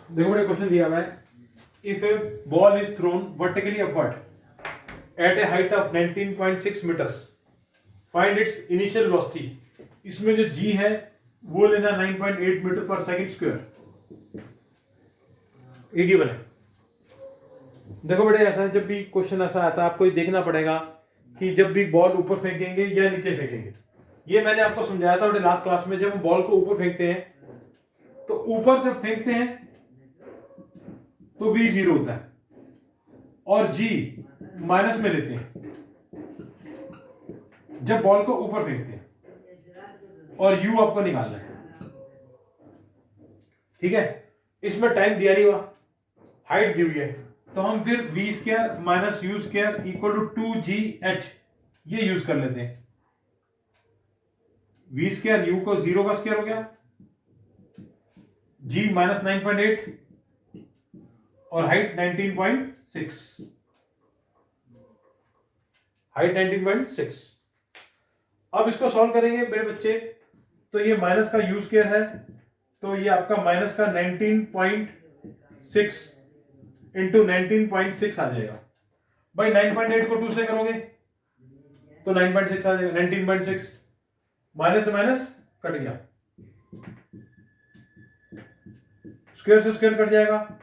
देखो बड़ा क्वेश्चन दिया हुआ है, if a ball is thrown vertically upward at a height of 19.6 metres, find its initial velocity. इसमें जो जी है वो लेना 9.8 मीटर पर सेकंड स्क्वायर, ये गिवन है। देखो बेटे ऐसा है, जब भी क्वेश्चन ऐसा आता है आपको ये देखना पड़ेगा कि जब भी बॉल ऊपर फेंकेंगे या नीचे फेंकेंगे। ये मैंने आपको समझाया था बेटे लास्ट क्लास में, जब हम बॉल को ऊपर फेंकते हैं तो ऊपर जब फेंकते हैं तो v जीरो होता है और g माइनस में लेते हैं जब बॉल को ऊपर फेंकते हैं, और u आपको निकालना है। ठीक है, इसमें टाइम दिया नहीं हुआ, हाइट दी हुई है, तो हम फिर v square minus u square equal to 2gh ये यूज कर लेते हैं। v स्क्वायर u को जीरो का स्क्वायर हो गया, g माइनस 9.8 और हाइट 19.6, हाइट 19.6। अब इसको सॉल्व करेंगे मेरे बच्चे, तो ये माइनस का यू स्क्वायर है, तो ये आपका माइनस का 19.6 इंटू 19.6 आ जाएगा। भाई 9.8 को 2 से करोगे तो 9.6 आ जाएगा, 19.6 माइनस से माइनस कट गया, स्क्वायर से स्क्वायर कट जाएगा,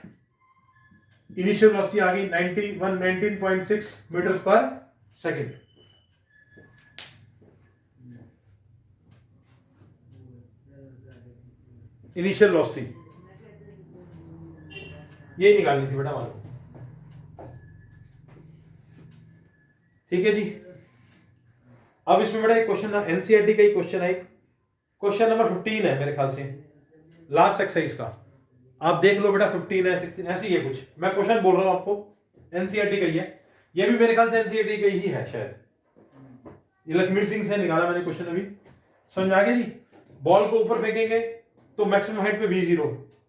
इनिशियल वेलोसिटी आ गई 19.6 मीटर पर सेकेंड। इनिशियल वेलोसिटी ये निकालनी थी बेटा हमारे। ठीक है जी। अब इसमें बेटा एक क्वेश्चन एनसीईआरटी का ही क्वेश्चन है, क्वेश्चन नंबर 15 है मेरे ख्याल से, लास्ट एक्सरसाइज का। आप देख लो बेटा 15 है 16 ऐसी है कुछ, मैं क्वेश्चन बोल रहा हूं आपको, एनसीईआरटी का ही है, ये भी मेरे ख्याल से एनसीईआरटी का ही है शायद, ये लखमीर सिंह से निकाला मैंने क्वेश्चन अभी। समझ आ गया जी। बॉल को ऊपर फेंकेंगे तो मैक्सिमम हाइट पे v0,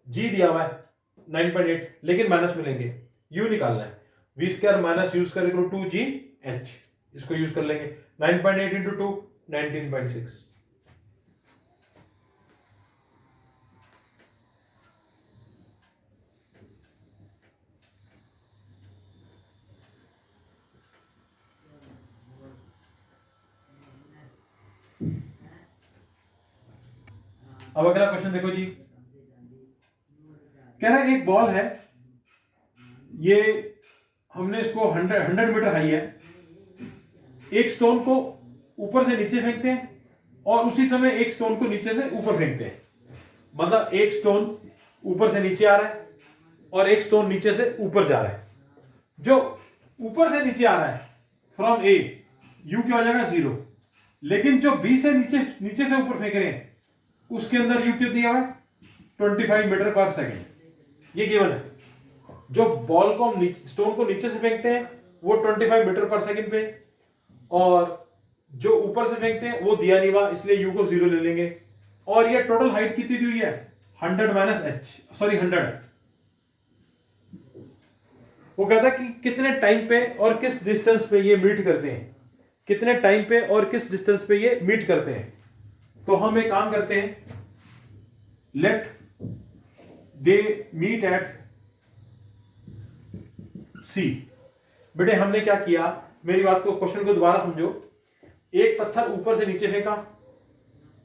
g दिया हुआ है 9.8, लेकिन माइनस में लेंगे, u निकालना है, v square minus u square equal to 2gh, इसको यूज कर लेंगे, 9.8 इंटू 2 19.6। अब अगला क्वेश्चन देखो जी, कह रहा है एक बॉल है, ये हमने इसको 100 मीटर हाई है, एक स्टोन को ऊपर से नीचे फेंकते हैं और उसी समय एक स्टोन को नीचे से ऊपर फेंकते हैं, मतलब एक स्टोन ऊपर से नीचे आ रहा है और एक स्टोन नीचे से ऊपर जा रहा है। जो ऊपर से नीचे आ रहा है फ्रॉम ए, यू क्या हो जाएगा 0, लेकिन जो बी से नीचे से ऊपर फेंक रहे हैं उसके अंदर यू क्यों दिया हुआ है 25 मीटर पर सेकेंड, ये गिवन है। जो बॉल को हम स्टोन को नीचे से फेंकते हैं वो 25 मीटर पर सेकेंड पे, और जो ऊपर से फेंकते हैं वो दिया नहीं हुआ, इसलिए यू को 0 ले लेंगे। और ये टोटल हाइट कितनी दी हुई है 100 माइनस h, सॉरी 100। वो कहता है कि कितने टाइम पे और किस डिस्टेंस पे ये मीट करते हैं, कितने टाइम पे और किस डिस्टेंस पे ये मीट करते हैं। तो हम एक काम करते हैं, लेट दे मीट एट सी। बेटे हमने क्या किया, मेरी बात को क्वेश्चन को दोबारा समझो, एक पत्थर ऊपर से नीचे फेंका,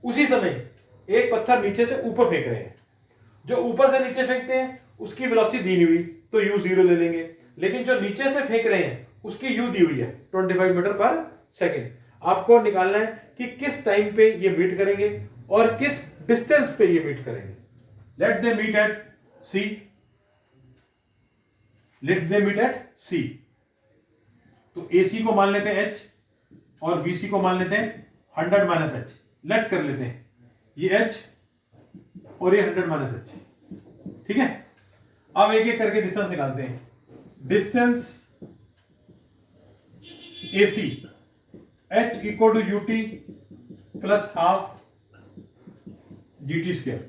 उसी समय एक पत्थर नीचे से ऊपर फेंक रहे हैं, जो ऊपर से नीचे फेंकते हैं उसकी वेलोसिटी दी नहीं हुई तो u 0 ले लेंगे, लेकिन जो नीचे से फेंक रहे हैं उसकी u दी हुई है 25 मीटर पर सेकेंड। आपको निकालना है कि किस टाइम पे ये मीट करेंगे और किस डिस्टेंस पे ये मीट करेंगे। Let they meet at C, let they meet at C. तो AC को मान लेते हैं h और BC को मान लेते हैं 100 माइनस h, लेट कर लेते हैं ये h और ये 100 माइनस h। ठीक है, अब एक एक करके डिस्टेंस निकालते हैं। Distance AC h equal to ut plus half gt square,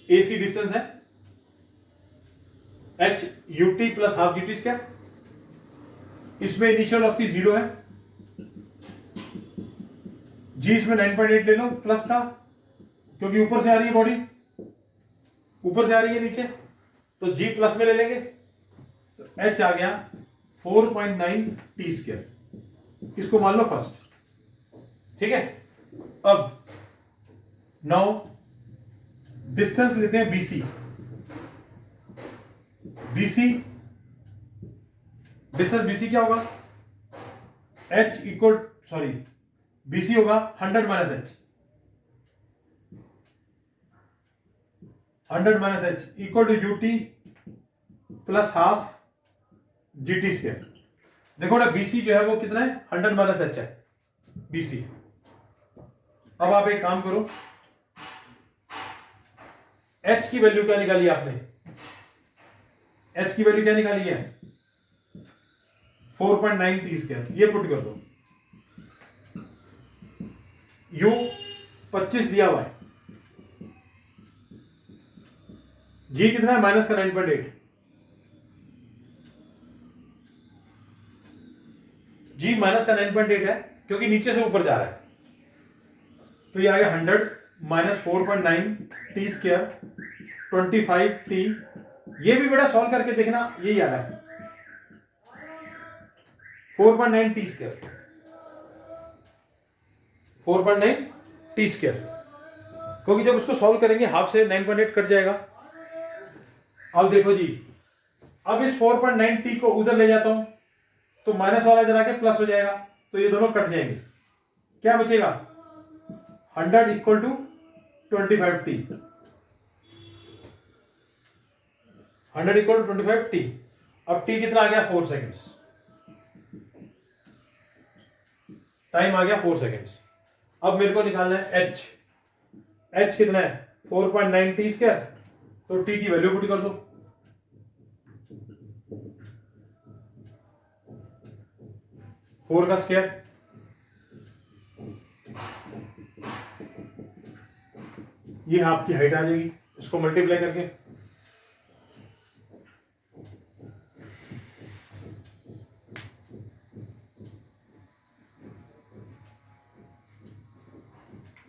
AC distance है h ut plus half gt square, इसमें इनिशियल वेलोसिटी 0 है, g इसमें 9.8 ले लो प्लस का, क्योंकि ऊपर से आ रही है बॉडी, ऊपर से आ रही है नीचे, तो जी प्लस में ले लेंगे, तो एच आ गया 4.9 टी स्क्वायर, इसको मान लो फर्स्ट। ठीक है, अब नाउ डिस्टेंस लेते हैं बीसी। बीसी डिस्टेंस बीसी क्या होगा, एच इक्वल सॉरी बीसी होगा 100 minus h, 100 minus h equal to UT plus half GT square. देखो ना बीसी जो है वो कितना है, 100 माइनस एच है बीसी। अब आप एक काम करो, एच की वैल्यू क्या निकाली आपने, एच की वैल्यू क्या निकाली है 4.9 टी स्क्वायर, ये पुट कर दो, यू 25 दिया हुआ है, जी कितना है माइनस का 9.8, जी माइनस का 9.8 है क्योंकि नीचे से ऊपर जा रहा है, तो ये आ गया 100 माइनस 4.9 टी स्क्वायर 25 टी। ये भी बेटा सॉल्व करके देखना, यही आ रहा है 4.9 टी स्क्वायर, 4.9 टी स्क्वायर, क्योंकि जब उसको सॉल्व करेंगे हाफ से 9.8 कट जाएगा। अब देखो जी, अब इस 4.9 टी को उधर ले जाता हूं तो माइनस वाला इधर आके प्लस हो जाएगा, तो ये दोनों कट जाएंगे, क्या बचेगा 100 equal to 25 t, 100 equal to 25 t. अब टी कितना आ गया 4 सेकेंड्स, टाइम आ गया 4 सेकेंड्स। अब मेरे को निकालना है एच, एच कितना है 4.9 टी स्क्वायर, तो टी की वैल्यू पुट कर दो, फोर का स्क्वायर, ये आपकी हाइट आ जाएगी, इसको मल्टीप्लाई करके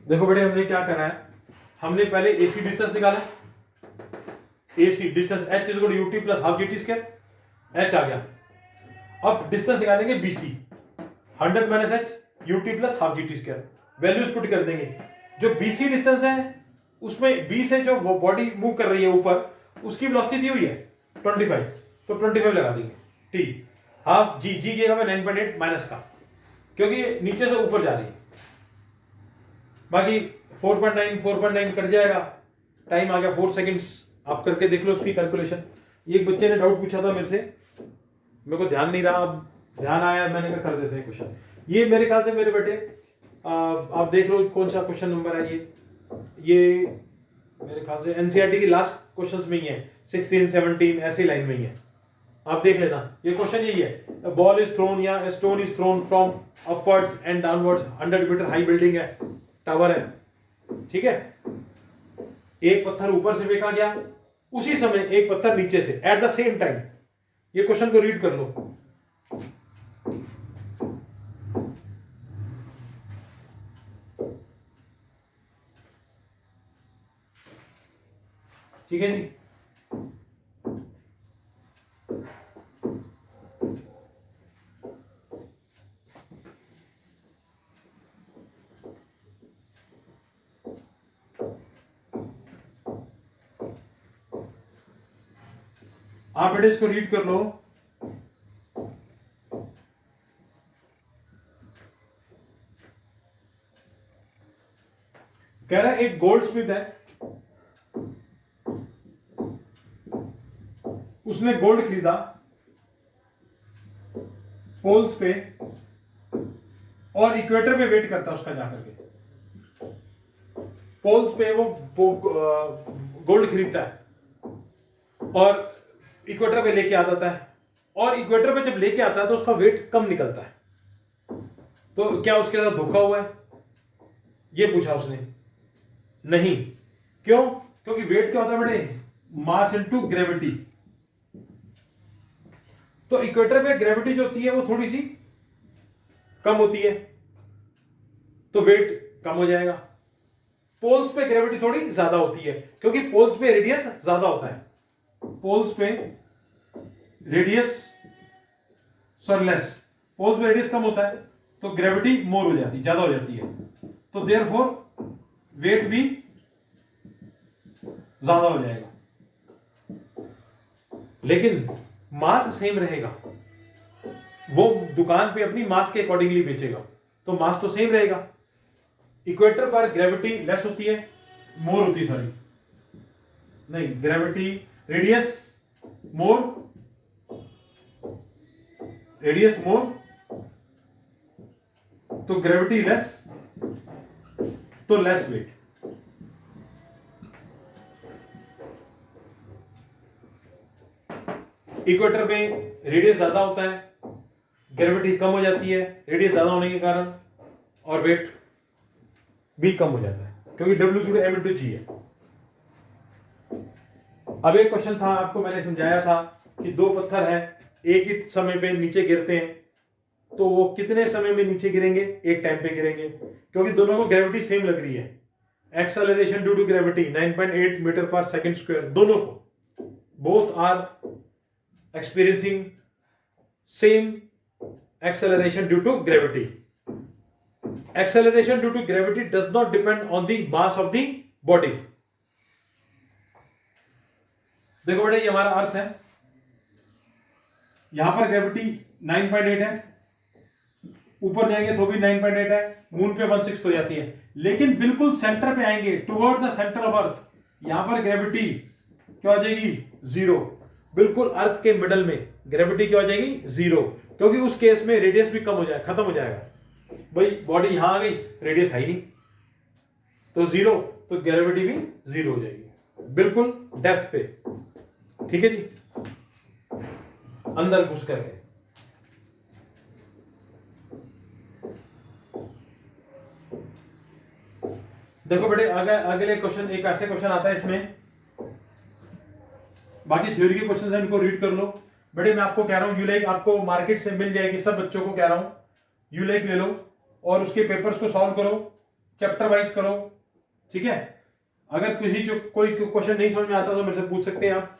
देखो बेटे हमने क्या करा है, हमने पहले एसी डिस्टेंस निकाला, AC distance H is equal to UT plus half GT square, H आ गया। अब डिस्टेंस निकालेंगे BC, 100 minus H UT plus half GT square, values put कर देंगे। जो बीसी डिस्टेंस है उसमें बी से जो वो बॉडी मूव कर रही है ऊपर, उसकी वेलोसिटी दी हुई है 25, तो 25 लगा देंगे, टी हाफ जी, जी की जगह 9.8 माइनस का, क्योंकि नीचे से ऊपर जा रही है, बाकी 4.9 कट जाएगा, टाइम आ गया 4 सेकेंड्स। आप करके देख लो उसकी कैलकुलेशन। एक बच्चे ने डाउट पूछा था मेरे से, मेरे को ध्यान नहीं रहा, अब ध्यान आया, मैंने कहा कर देते हैं क्वेश्चन। ये मेरे ख्याल से मेरे बेटे आप देख लो कौन सा क्वेश्चन नंबर है ये मेरे ख्याल से एनसीईआरटी की लास्ट क्वेश्चंस में ही है, 16 17 ऐसी लाइन में ही है, आप देख लेना। ये क्वेश्चन यही है, बॉल इज थ्रोन या stone is thrown from upwards and downwards, 100 metre high building है, टावर है, ठीक है, एक पत्थर ऊपर से फेंका गया, उसी समय एक पत्थर नीचे से, एट द सेम टाइम। ये क्वेश्चन को रीड कर लो। ठीक है जी, आप बेटे इसको रीड कर लो। कह रहा है एक गोल्ड स्मिथ है, उसने गोल्ड खरीदा पोल्स पे और इक्वेटर पे वेट करता उसका जाकर के, पोल्स पे वो गोल्ड खरीदता है और इक्वेटर पे लेके आ जाता है, और इक्वेटर पे जब लेके आता है तो उसका वेट कम निकलता है, तो क्या उसके साथ धोखा हुआ है, ये पूछा उसने। नहीं, क्यों? क्योंकि वेट क्या होता है बेटे, मास इनटू ग्रेविटी, तो इक्वेटर पे ग्रेविटी जो होती है वो थोड़ी सी कम होती है, तो वेट कम हो जाएगा। पोल्स पे ग्रेविटी थोड़ी ज्यादा होती है, क्योंकि पोल्स पे रेडियस ज्यादा होता है, पोल्स पे रेडियस लेस, पोल्स पे रेडियस कम होता है तो ग्रेविटी मोर हो जाती है, ज्यादा हो जाती है, तो देयरफॉर वेट भी ज्यादा हो जाएगा। लेकिन मास सेम रहेगा, वो दुकान पे अपनी मास के अकॉर्डिंगली बेचेगा, तो मास तो सेम रहेगा। इक्वेटर पर ग्रेविटी लेस होती है, मोर होती है, सॉरी नहीं, ग्रेविटी रेडियस मोर, तो ग्रेविटी लेस, तो लेस वेट। इक्वेटर पे रेडियस ज्यादा होता है, ग्रेविटी कम हो जाती है रेडियस ज्यादा होने के कारण, और वेट भी कम हो जाता है, क्योंकि W/m/g है। अब एक क्वेश्चन था, आपको मैंने समझाया था कि दो पत्थर हैं, एक ही समय पे नीचे गिरते हैं, तो वो कितने समय में नीचे गिरेंगे, एक टाइम पे गिरेंगे, क्योंकि दोनों को ग्रेविटी सेम लग रही है। Acceleration due to gravity 9.8 metre per second square, दोनों को, both are experiencing same acceleration due to gravity. Acceleration due to gravity does not depend on the mass of the body. देखो बेटा, ये हमारा अर्थ है, यहां पर ग्रेविटी 9.8 है, ऊपर जाएंगे तो भी 9.8 है, मून पे 1/6 हो जाती है, लेकिन बिल्कुल सेंटर पे आएंगे, toward the centre of earth, यहां पर ग्रेविटी क्या हो जाएगी, 0। बिल्कुल अर्थ के मिडल में ग्रेविटी क्या हो जाएगी, 0, क्योंकि उस केस में रेडियस भी कम हो जाएगा, खत्म हो जाएगा। भाई बॉडी यहां आ गई, रेडियस है ही नहीं, तो 0, तो ग्रेविटी भी 0 हो जाएगी, बिल्कुल डेप्थ पे। ठीक है जी, अंदर घुस करके। देखो बेटे, अगले क्वेश्चन, एक ऐसे क्वेश्चन आता है इसमें, बाकी थ्योरी के क्वेश्चन है, इनको रीड कर लो। बेटे मैं आपको कह रहा हूं, यूलाइक आपको मार्केट से मिल जाएगी, सब बच्चों को कह रहा हूं, यूलाइक ले लो और उसके पेपर्स को सॉल्व करो, चैप्टर वाइज करो, ठीक है। अगर किसी जो कोई क्वेश्चन नहीं समझ में आता तो मेरे से पूछ सकते हैं आप।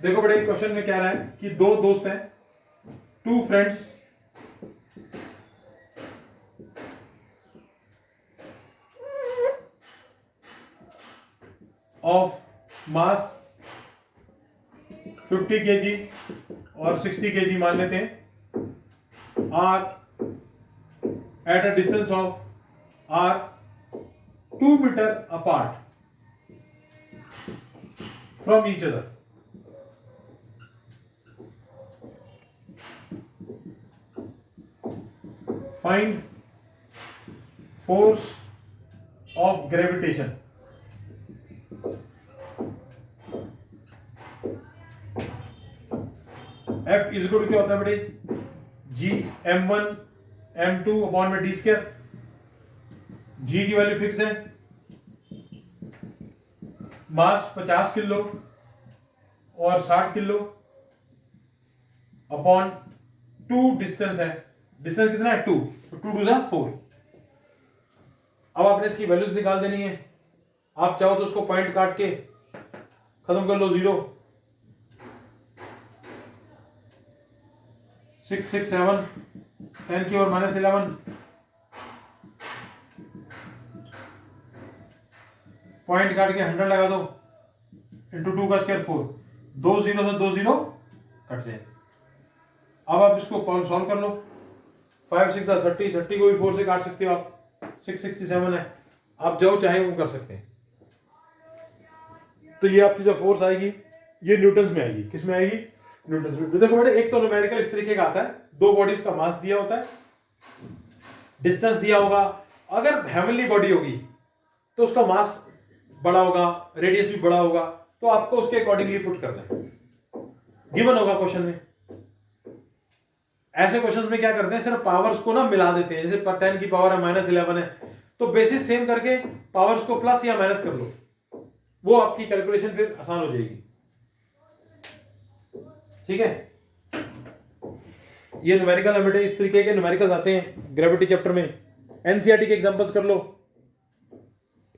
देखो बेटे, क्वेश्चन में क्या रहा है कि दो दोस्त हैं, 2 फ्रेंड्स, ऑफ मास 50 kg और 60 kg मान लेते हैं, r at a distance of r 2 metre apart from each other. Find force of gravitation. F is equal to क्या होता है बेटे, G(m1 m2 अपॉन में d²। G की वैल्यू फिक्स है, मास 50 किलो और 60 किलो अपॉन 2 डिस्टेंस है, डिस्टेंस कितना है 2, तो 2 2 4। अब आपने इसकी वैल्यूज निकाल देनी है, आप चाहो तो उसको पॉइंट काट के खत्म कर लो, 0 6 6 7 10 की और -11 पॉइंट काट के 100 लगा दो, इंटू 2 का स्क्वायर 4, 2 0 से 2 0 कट जाए। अब आप इसको सॉल्व कर लो, 5 6 30, 30 को भी 4 से काट सकते हो आप, 667 है, आप जो चाहे वो कर सकते हैं। तो ये आपकी जो फोर्स आएगी ये न्यूटन्स में आएगी, किस में आएगी, न्यूटन्स में। देखो बेटे, एक तो न्यूमेरिकल इस तरीके का आता है, 2 बॉडीज का मास दिया होता है, डिस्टेंस दिया होगा, अगर हेवनली बॉडी होगी तो उसका मास बड़ा होगा, रेडियस भी बड़ा होगा, तो आपको उसके अकॉर्डिंगली पुट करना है, गिवन होगा क्वेश्चन में। ऐसे क्वेश्चंस में क्या करते हैं, सिर्फ पावर्स को ना मिला देते हैं, जैसे 10 की पावर है -11 है, तो बेसिस सेम करके पावर्स को प्लस या माइनस कर लो, वो आपकी कैलकुलेशन फिर आसान हो जाएगी। ठीक है, ये न्यूमेरिकल हमें इस तरीके के न्यूमेरिकल्स आते हैं ग्रेविटी चैप्टर में। एनसीईआरटी के एग्जांपल्स कर लो,